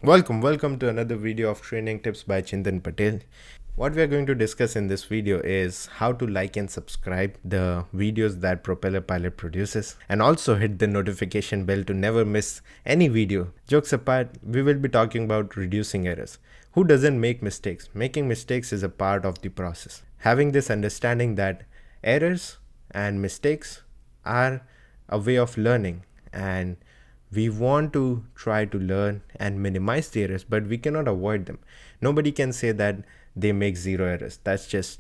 Welcome to another video of Training Tips by Chintan Patel. What we are going to discuss in this video is how to like and subscribe the videos that PropelAPilot produces, and also hit the notification bell to never miss any video. Jokes apart, we will be talking about reducing errors. Who doesn't make mistakes? Making mistakes is a part of the process. Having this understanding that errors and mistakes are a way of learning, and we want to try to learn and minimize the errors, but we cannot avoid them. Nobody can say that they make zero errors. That's just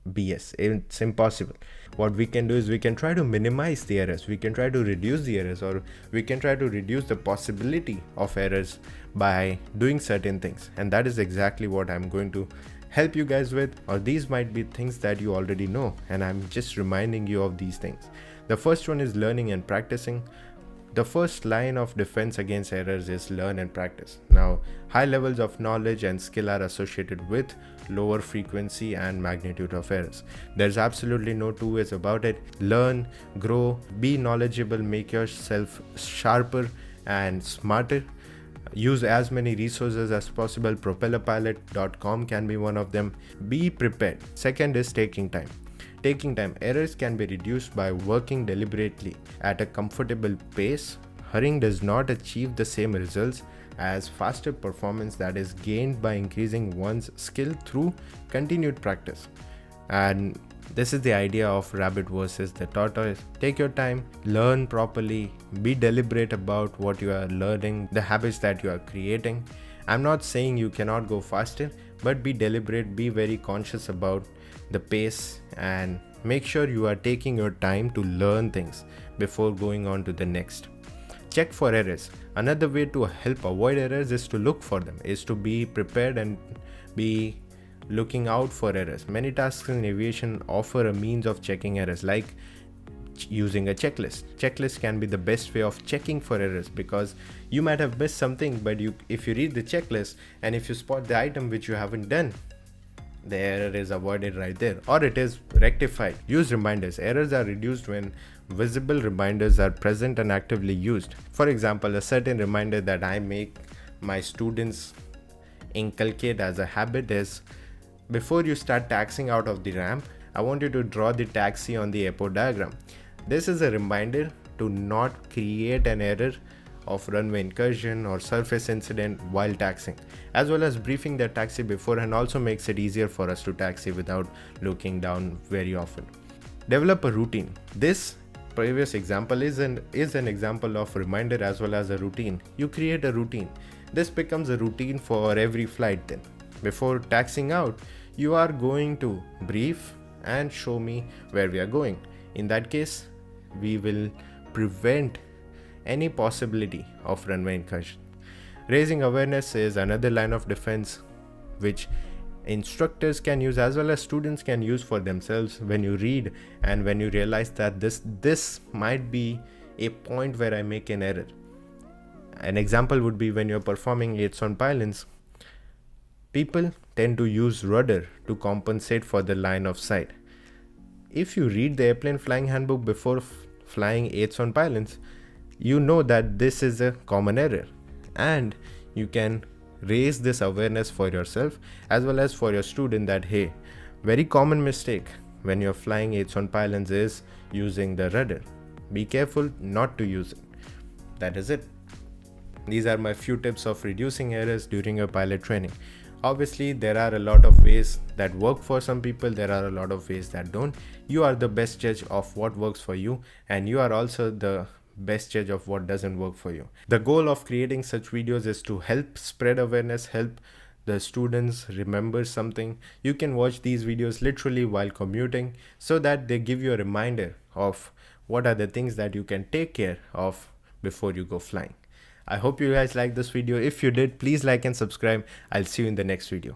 BS. It's impossible. What we can do is we can try to minimize the errors. We can try to reduce the errors, or we can try to reduce the possibility of errors by doing certain things. And that is exactly what I'm going to help you guys with, or these might be things that you already know, and I'm just reminding you of these things. The first one is learning and practicing. The first line of defense against errors is learn and practice. Now, high levels of knowledge and skill are associated with lower frequency and magnitude of errors. There's absolutely no two ways about it. Learn, grow, be knowledgeable, make yourself sharper and smarter. Use as many resources as possible. PropelAPilot.com can be one of them. Be prepared. Second is taking time. Errors can be reduced by working deliberately at a comfortable pace. Hurrying does not achieve the same results as faster performance that is gained by increasing one's skill through continued practice. And this is the idea of rabbit versus the tortoise. Take your time, learn properly, be deliberate about what you are learning, the habits that you are creating. I'm not saying you cannot go faster, but be deliberate, be very conscious about the pace, and make sure you are taking your time to learn things before going on to the next. Check for errors. Another way to help avoid errors is to look for them, is to be prepared and be looking out for errors. Many tasks in aviation offer a means of checking errors, like using a checklist. Checklist can be the best way of checking for errors, because you might have missed something, but if you read the checklist and if you spot the item which you haven't done, the error is avoided right there, or it is rectified. Use reminders. Errors are reduced when visible reminders are present and actively used. For example, a certain reminder that I make my students inculcate as a habit is, before you start taxiing out of the ramp, I want you to draw the taxi on the airport diagram. This is a reminder to not create an error of runway incursion or surface incident while taxiing, as well as briefing the taxi beforehand also makes it easier for us to taxi without looking down very often. Develop a routine. This previous example is an example of reminder as well as a routine. You create a routine. This becomes a routine for every flight then. Before taxiing out, you are going to brief and show me where we are going. In that case, we will prevent any possibility of runway incursion. Raising awareness is another line of defense which instructors can use as well as students can use for themselves. When you read and when you realize that this might be a point where I make an error. An example would be when you're performing aids on pylons. People tend to use rudder to compensate for the line of sight. If you read the airplane flying handbook before flying aids on pylons, you know that this is a common error, and you can raise this awareness for yourself as well as for your student that, hey, very common mistake when you're flying aids on pylons is using the rudder. Be careful not to use it. That is it. These are my few tips of reducing errors during your pilot training. Obviously, there are a lot of ways that work for some people. There are a lot of ways that don't. You are the best judge of what works for you, and you are also the best judge of what doesn't work for you. The goal of creating such videos is to help spread awareness, help the students remember something. You can watch these videos literally while commuting so that they give you a reminder of what are the things that you can take care of before you go flying. I hope you guys liked this video. If you did, please like and subscribe. I'll see you in the next video.